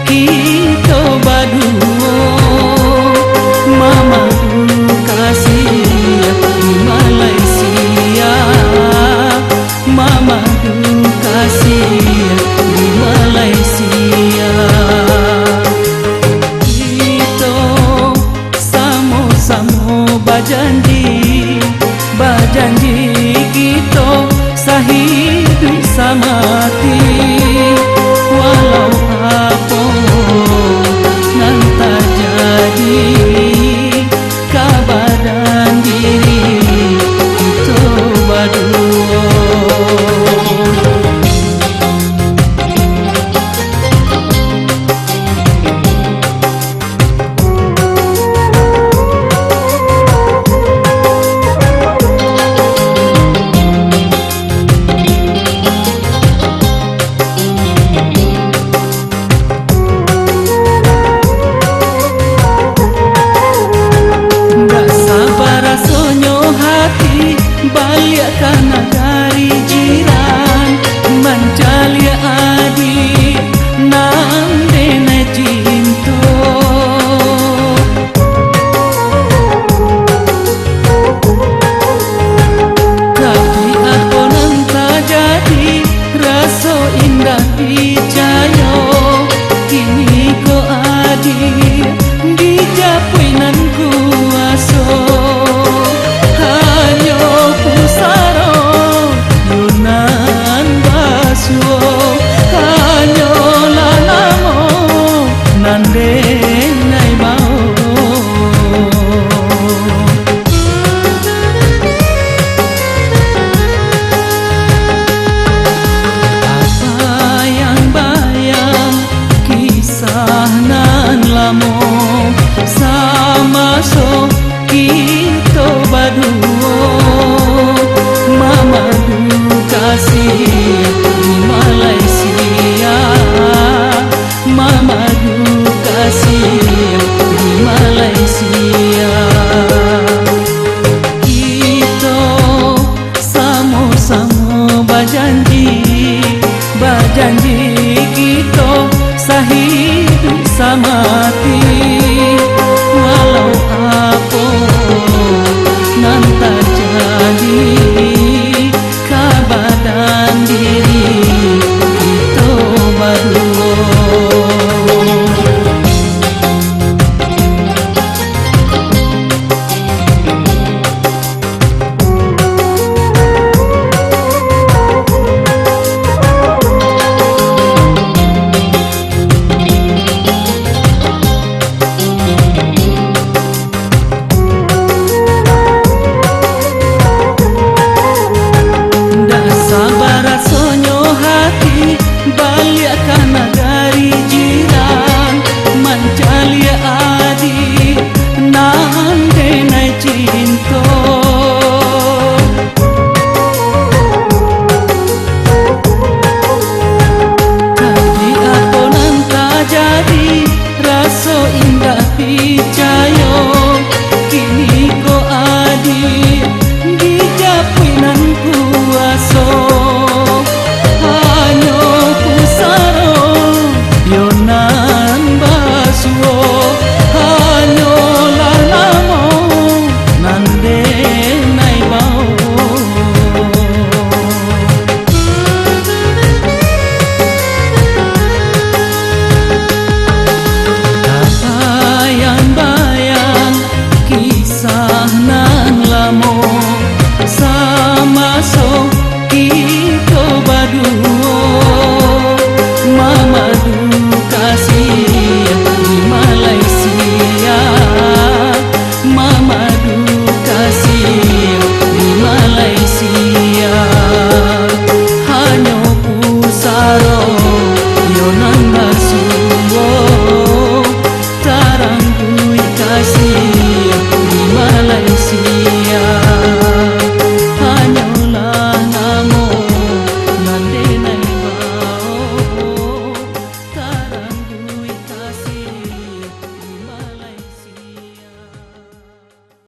kita berdua. Mama tu kasih di Malaysia, Mama tu kasih di Malaysia. Kita sama-sama berjanji, berjanji kita sehidup semati. Walau apa nan terjadi, kabaran diri kita berdua. Balik ke negari jiran, mencari adik nang dene cinta. Tapi apa nang terjadi, rasa indah dicaya. Kini ko adik dijapui nan kuasa. Sama-sama kita berdua. Mama tu kasih di Malaysia, Mama tu kasih di Malaysia. Kita sama-sama berjanji, berjanji kita sehidup semati.